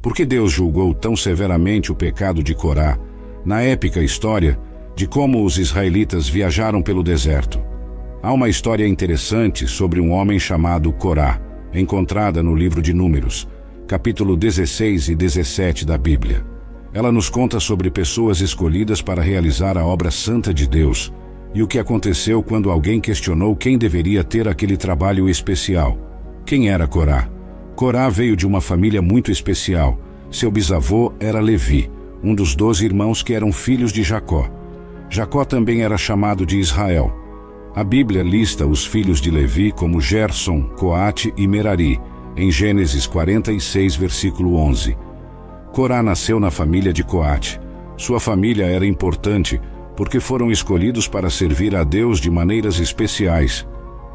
Por que Deus julgou tão severamente o pecado de Corá, na épica história de como os israelitas viajaram pelo deserto? Há uma história interessante sobre um homem chamado Corá, encontrada no livro de Números, capítulo 16 e 17 da Bíblia. Ela nos conta sobre pessoas escolhidas para realizar a obra santa de Deus e o que aconteceu quando alguém questionou quem deveria ter aquele trabalho especial. Quem era Corá? Corá veio de uma família muito especial. Seu bisavô era Levi, um dos 12 irmãos que eram filhos de Jacó. Jacó também era chamado de Israel. A Bíblia lista os filhos de Levi como Gerson, Coate e Merari, em Gênesis 46, versículo 11. Corá nasceu na família de Coate. Sua família era importante porque foram escolhidos para servir a Deus de maneiras especiais.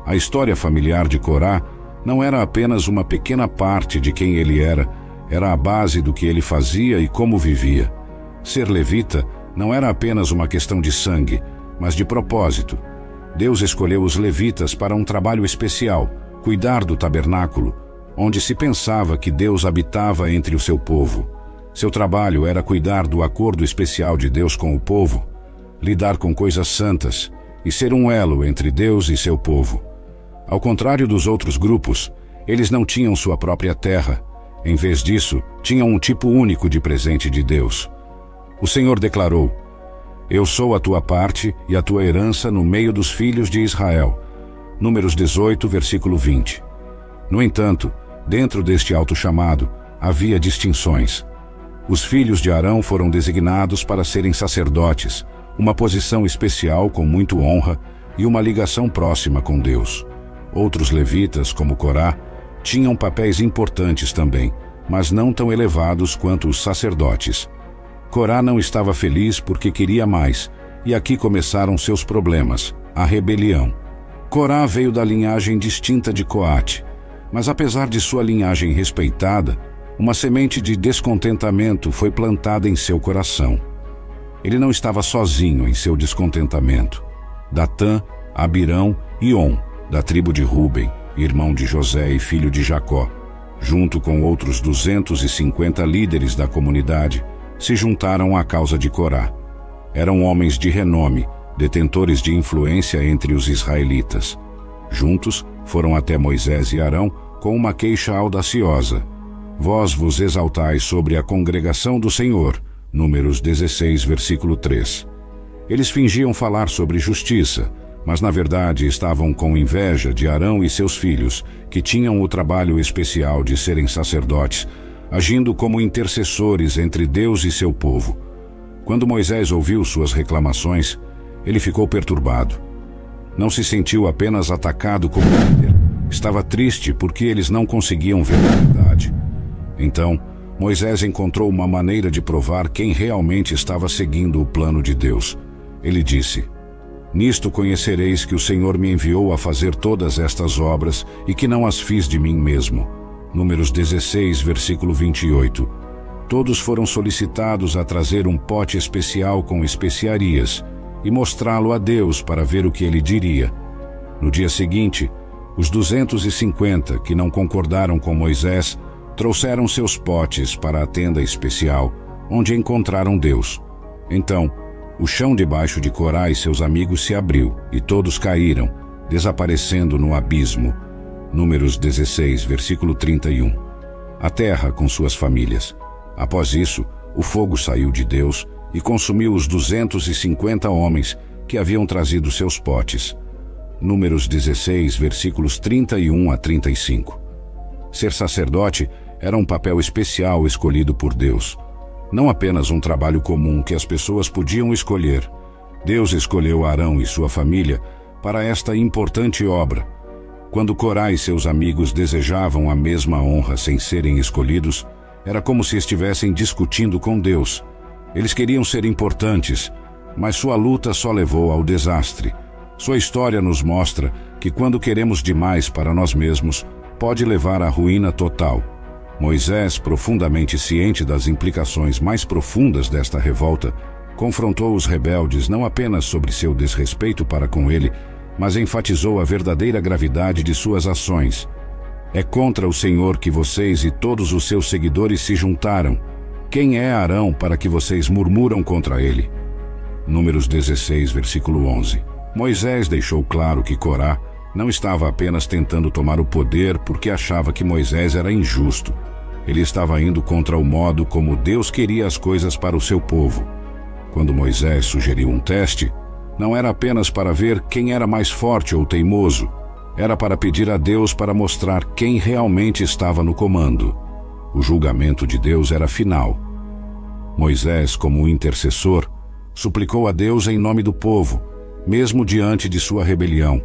A história familiar de Corá não era apenas uma pequena parte de quem ele era a base do que ele fazia e como vivia. Ser levita não era apenas uma questão de sangue, mas de propósito. Deus escolheu os levitas para um trabalho especial, cuidar do tabernáculo, onde se pensava que Deus habitava entre o seu povo. Seu trabalho era cuidar do acordo especial de Deus com o povo, lidar com coisas santas e ser um elo entre Deus e seu povo. Ao contrário dos outros grupos, eles não tinham sua própria terra. Em vez disso, tinham um tipo único de presente de Deus. O Senhor declarou: "Eu sou a tua parte e a tua herança no meio dos filhos de Israel." Números 18, versículo 20. No entanto, dentro deste alto chamado, havia distinções. Os filhos de Arão foram designados para serem sacerdotes, uma posição especial com muita honra e uma ligação próxima com Deus. Outros levitas, como Corá, tinham papéis importantes também, mas não tão elevados quanto os sacerdotes. Corá não estava feliz porque queria mais, e aqui começaram seus problemas, a rebelião. Corá veio da linhagem distinta de Coate, mas apesar de sua linhagem respeitada, uma semente de descontentamento foi plantada em seu coração. Ele não estava sozinho em seu descontentamento. Datã, Abirão e On, da tribo de Ruben, irmão de José e filho de Jacó, junto com outros 250 líderes da comunidade, se juntaram à causa de Corá. Eram homens de renome, detentores de influência entre os israelitas. Juntos, foram até Moisés e Arão com uma queixa audaciosa: "Vós vos exaltais sobre a congregação do Senhor." Números 16, versículo 3. Eles fingiam falar sobre justiça, mas na verdade estavam com inveja de Arão e seus filhos, que tinham o trabalho especial de serem sacerdotes, agindo como intercessores entre Deus e seu povo. Quando Moisés ouviu suas reclamações, ele ficou perturbado. Não se sentiu apenas atacado como líder, estava triste porque eles não conseguiam ver a verdade. Então, Moisés encontrou uma maneira de provar quem realmente estava seguindo o plano de Deus. Ele disse: "Nisto conhecereis que o Senhor me enviou a fazer todas estas obras e que não as fiz de mim mesmo." Números 16, versículo 28. Todos foram solicitados a trazer um pote especial com especiarias e mostrá-lo a Deus para ver o que ele diria. No dia seguinte, os 250 que não concordaram com Moisés trouxeram seus potes para a tenda especial, onde encontraram Deus. Então, o chão debaixo de Corá e seus amigos se abriu, e todos caíram, desaparecendo no abismo. Números 16, versículo 31. A terra com suas famílias. Após isso, o fogo saiu de Deus e consumiu os 250 homens que haviam trazido seus potes. Números 16, versículos 31 a 35. Ser sacerdote era um papel especial escolhido por Deus. Não apenas um trabalho comum que as pessoas podiam escolher. Deus escolheu Arão e sua família para esta importante obra. Quando Corá e seus amigos desejavam a mesma honra sem serem escolhidos, era como se estivessem discutindo com Deus. Eles queriam ser importantes, mas sua luta só levou ao desastre. Sua história nos mostra que quando queremos demais para nós mesmos, pode levar à ruína total. Moisés, profundamente ciente das implicações mais profundas desta revolta, confrontou os rebeldes não apenas sobre seu desrespeito para com ele, mas enfatizou a verdadeira gravidade de suas ações. É contra o Senhor que vocês e todos os seus seguidores se juntaram. Quem é Arão para que vocês murmuram contra ele? Números 16, versículo 11. Moisés deixou claro que Corá não estava apenas tentando tomar o poder porque achava que Moisés era injusto. Ele estava indo contra o modo como Deus queria as coisas para o seu povo. Quando Moisés sugeriu um teste, não era apenas para ver quem era mais forte ou teimoso. Era para pedir a Deus para mostrar quem realmente estava no comando. O julgamento de Deus era final. Moisés, como intercessor, suplicou a Deus em nome do povo, mesmo diante de sua rebelião.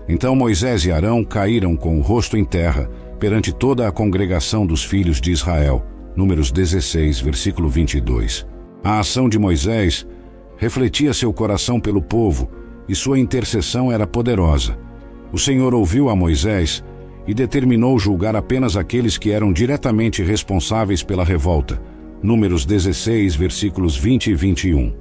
Então Moisés e Arão caíram com o rosto em terra perante toda a congregação dos filhos de Israel. Números 16, versículo 22. A ação de Moisés refletia seu coração pelo povo e sua intercessão era poderosa. O Senhor ouviu a Moisés e determinou julgar apenas aqueles que eram diretamente responsáveis pela revolta. Números 16, versículos 20 e 21.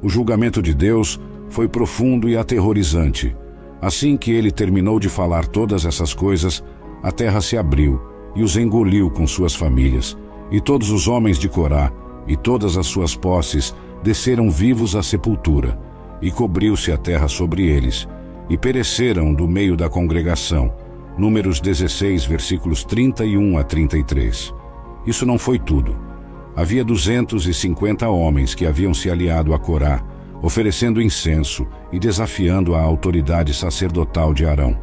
O julgamento de Deus foi profundo e aterrorizante. Assim que ele terminou de falar todas essas coisas, a terra se abriu e os engoliu com suas famílias, e todos os homens de Corá e todas as suas posses desceram vivos à sepultura, e cobriu-se a terra sobre eles, e pereceram do meio da congregação. Números 16, versículos 31 a 33. Isso não foi tudo. Havia 250 homens que haviam se aliado a Corá, oferecendo incenso e desafiando a autoridade sacerdotal de Arão.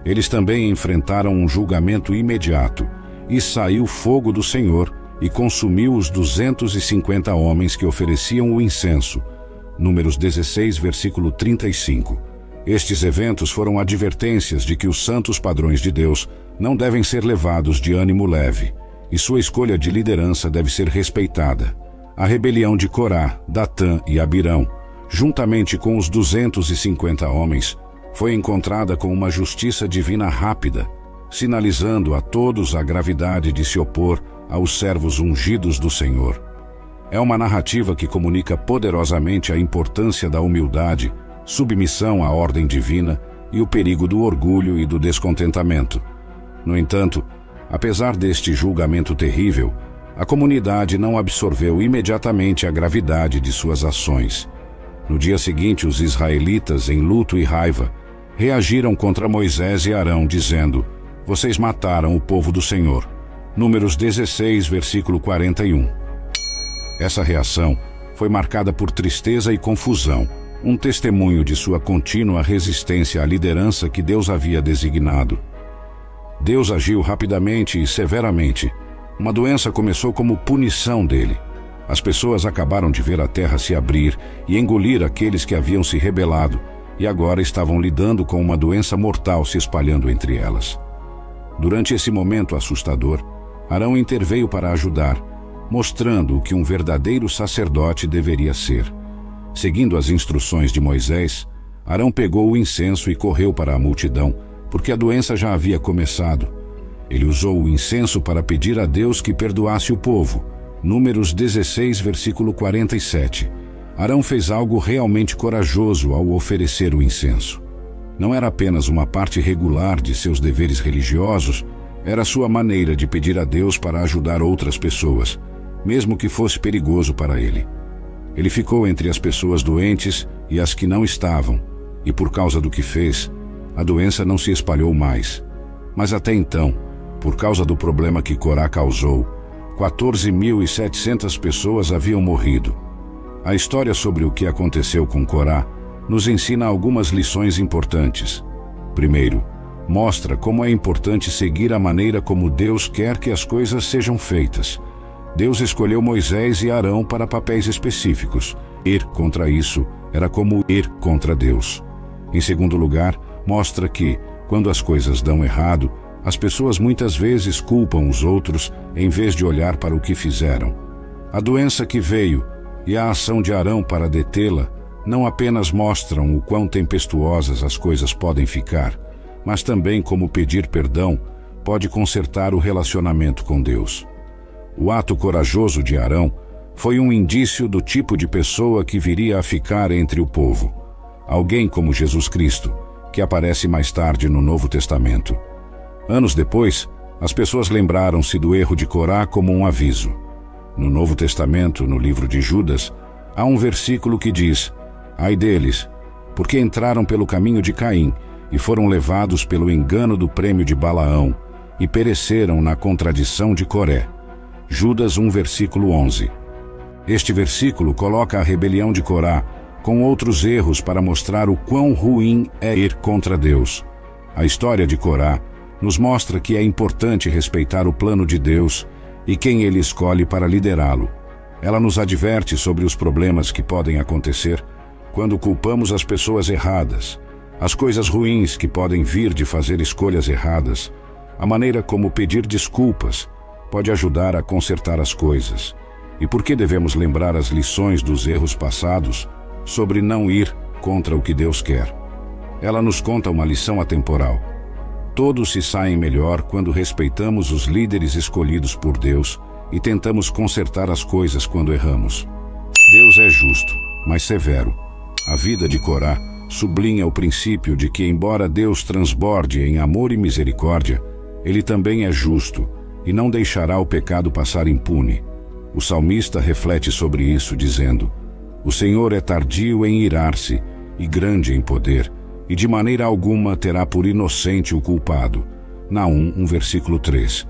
Eles também enfrentaram um julgamento imediato, e saiu fogo do Senhor e consumiu os 250 homens que ofereciam o incenso. Números 16, versículo 35. Estes eventos foram advertências de que os santos padrões de Deus não devem ser levados de ânimo leve, e sua escolha de liderança deve ser respeitada. A rebelião de Corá, Datã e Abirão, juntamente com os 250 homens, foi encontrada com uma justiça divina rápida, sinalizando a todos a gravidade de se opor aos servos ungidos do Senhor. É uma narrativa que comunica poderosamente a importância da humildade, submissão à ordem divina e o perigo do orgulho e do descontentamento. No entanto, apesar deste julgamento terrível, a comunidade não absorveu imediatamente a gravidade de suas ações. No dia seguinte, os israelitas, em luto e raiva, reagiram contra Moisés e Arão, dizendo: "Vocês mataram o povo do Senhor." Números 16, versículo 41. Essa reação foi marcada por tristeza e confusão, um testemunho de sua contínua resistência à liderança que Deus havia designado. Deus agiu rapidamente e severamente. Uma doença começou como punição dele. As pessoas acabaram de ver a terra se abrir e engolir aqueles que haviam se rebelado, e agora estavam lidando com uma doença mortal se espalhando entre elas. Durante esse momento assustador, Arão interveio para ajudar, mostrando o que um verdadeiro sacerdote deveria ser. Seguindo as instruções de Moisés, Arão pegou o incenso e correu para a multidão, porque a doença já havia começado. Ele usou o incenso para pedir a Deus que perdoasse o povo. Números 16, versículo 47. Arão fez algo realmente corajoso ao oferecer o incenso. Não era apenas uma parte regular de seus deveres religiosos, era sua maneira de pedir a Deus para ajudar outras pessoas, mesmo que fosse perigoso para ele. Ele ficou entre as pessoas doentes e as que não estavam, e por causa do que fez, a doença não se espalhou mais. Mas até então, por causa do problema que Corá causou, 14.700 pessoas haviam morrido. A história sobre o que aconteceu com Corá nos ensina algumas lições importantes. Primeiro, mostra como é importante seguir a maneira como Deus quer que as coisas sejam feitas. Deus escolheu Moisés e Arão para papéis específicos. Ir contra isso era como ir contra Deus. Em segundo lugar, mostra que, quando as coisas dão errado, as pessoas muitas vezes culpam os outros em vez de olhar para o que fizeram. A doença que veio e a ação de Arão para detê-la não apenas mostram o quão tempestuosas as coisas podem ficar, mas também como pedir perdão pode consertar o relacionamento com Deus. O ato corajoso de Arão foi um indício do tipo de pessoa que viria a ficar entre o povo. Alguém como Jesus Cristo, que aparece mais tarde no Novo Testamento. Anos depois, As pessoas lembraram-se do erro de Corá como um aviso. No Novo Testamento, no livro de Judas, há um versículo que diz: "Ai deles, porque entraram pelo caminho de Caim e foram levados pelo engano do prêmio de Balaão e pereceram na contradição de Coré." Judas 1, versículo 11. Este versículo coloca a rebelião de Corá com outros erros para mostrar o quão ruim é ir contra Deus. A história de Corá nos mostra que é importante respeitar o plano de Deus e quem ele escolhe para liderá-lo. Ela nos adverte sobre os problemas que podem acontecer quando culpamos as pessoas erradas, as coisas ruins que podem vir de fazer escolhas erradas. A maneira como pedir desculpas pode ajudar a consertar as coisas. E por que devemos lembrar as lições dos erros passados sobre não ir contra o que Deus quer? Ela nos conta uma lição atemporal. Todos se saem melhor quando respeitamos os líderes escolhidos por Deus e tentamos consertar as coisas quando erramos. Deus é justo, mas severo. A vida de Corá sublinha o princípio de que, embora Deus transborde em amor e misericórdia, ele também é justo e não deixará o pecado passar impune. O salmista reflete sobre isso, dizendo: "O Senhor é tardio em irar-se e grande em poder, e de maneira alguma terá por inocente o culpado." Naum 1, versículo 3.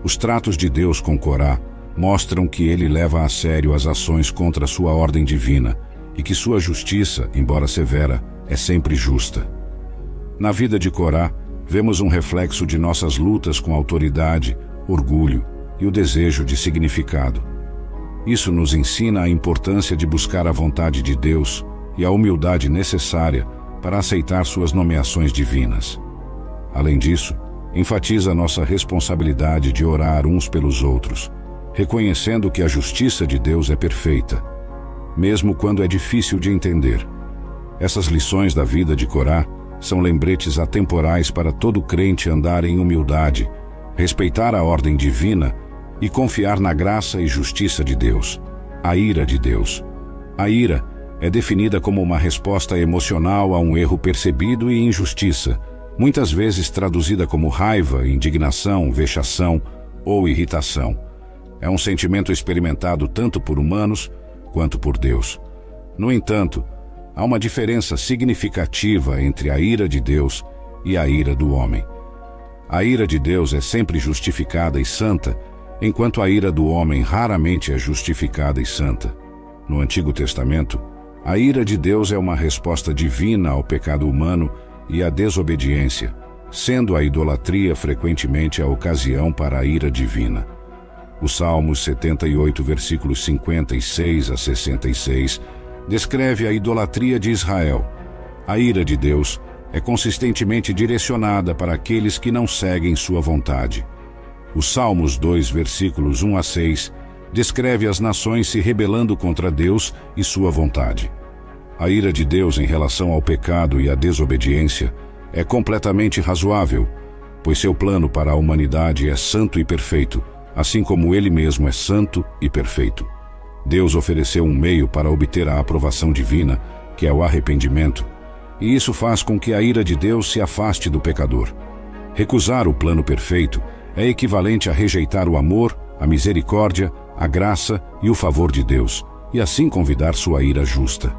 Os tratos de Deus com Corá mostram que ele leva a sério as ações contra sua ordem divina e que sua justiça, embora severa, é sempre justa. Na vida de Corá, vemos um reflexo de nossas lutas com autoridade, orgulho e o desejo de significado. Isso nos ensina a importância de buscar a vontade de Deus e a humildade necessária para aceitar suas nomeações divinas. Além disso, enfatiza nossa responsabilidade de orar uns pelos outros, reconhecendo que a justiça de Deus é perfeita, mesmo quando é difícil de entender. Essas lições da vida de Corá são lembretes atemporais para todo crente andar em humildade, respeitar a ordem divina e confiar na graça e justiça de Deus. A ira de Deus. A ira é definida como uma resposta emocional a um erro percebido e injustiça, muitas vezes traduzida como raiva, indignação, vexação ou irritação. É um sentimento experimentado tanto por humanos quanto por Deus. No entanto, há uma diferença significativa entre a ira de Deus e a ira do homem. A ira de Deus é sempre justificada e santa, enquanto a ira do homem raramente é justificada e santa. No Antigo Testamento, a ira de Deus é uma resposta divina ao pecado humano e à desobediência, sendo a idolatria frequentemente a ocasião para a ira divina. O Salmos 78, versículos 56 a 66, descreve a idolatria de Israel. A ira de Deus é consistentemente direcionada para aqueles que não seguem sua vontade. O Salmos 2, versículos 1 a 6, descreve as nações se rebelando contra Deus e sua vontade. A ira de Deus em relação ao pecado e à desobediência é completamente razoável, pois seu plano para a humanidade é santo e perfeito, assim como ele mesmo é santo e perfeito. Deus ofereceu um meio para obter a aprovação divina, que é o arrependimento, e isso faz com que a ira de Deus se afaste do pecador. Recusar o plano perfeito é equivalente a rejeitar o amor, a misericórdia, a graça e o favor de Deus, e assim convidar sua ira justa.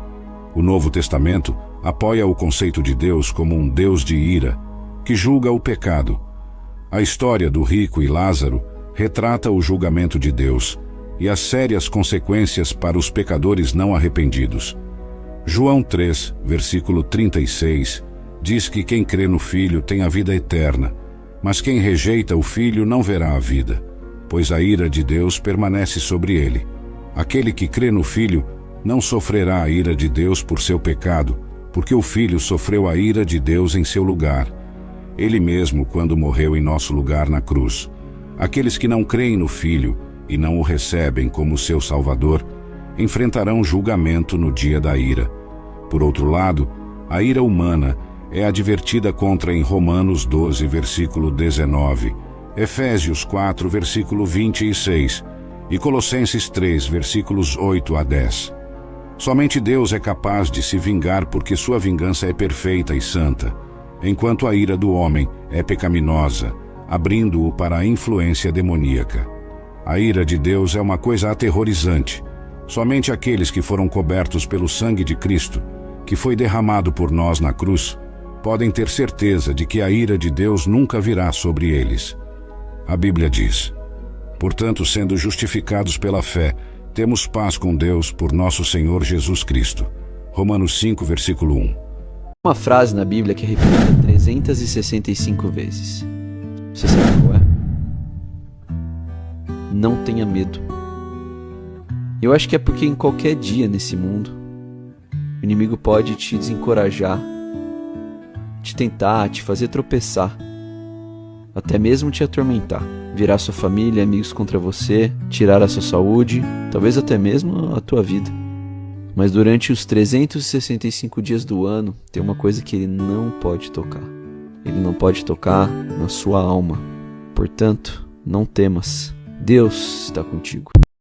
O Novo Testamento apoia o conceito de Deus como um Deus de ira, que julga o pecado. A história do rico e Lázaro retrata o julgamento de Deus e as sérias consequências para os pecadores não arrependidos. João 3, versículo 36, diz que quem crê no Filho tem a vida eterna, mas quem rejeita o Filho não verá a vida, pois a ira de Deus permanece sobre ele. Aquele que crê no Filho não sofrerá a ira de Deus por seu pecado, porque o Filho sofreu a ira de Deus em seu lugar. Ele mesmo, quando morreu em nosso lugar na cruz. Aqueles que não creem no Filho e não o recebem como seu Salvador, enfrentarão julgamento no dia da ira. Por outro lado, a ira humana é advertida contra em Romanos 12, versículo 19, Efésios 4, versículo 26 e Colossenses 3, versículos 8 a 10. Somente Deus é capaz de se vingar porque sua vingança é perfeita e santa, enquanto a ira do homem é pecaminosa, abrindo-o para a influência demoníaca. A ira de Deus é uma coisa aterrorizante. Somente aqueles que foram cobertos pelo sangue de Cristo, que foi derramado por nós na cruz, podem ter certeza de que a ira de Deus nunca virá sobre eles. A Bíblia diz: portanto, sendo justificados pela fé, temos paz com Deus por nosso Senhor Jesus Cristo. Romanos 5, versículo 1. Uma frase na Bíblia que é repetida 365 vezes. Você sabe qual é? Não tenha medo. Eu acho que é porque em qualquer dia nesse mundo, o inimigo pode te desencorajar, te tentar, te fazer tropeçar, até mesmo te atormentar, virar sua família e amigos contra você, tirar a sua saúde, talvez até mesmo a tua vida. Mas durante os 365 dias do ano, tem uma coisa que ele não pode tocar. Ele não pode tocar na sua alma. Portanto, não temas. Deus está contigo.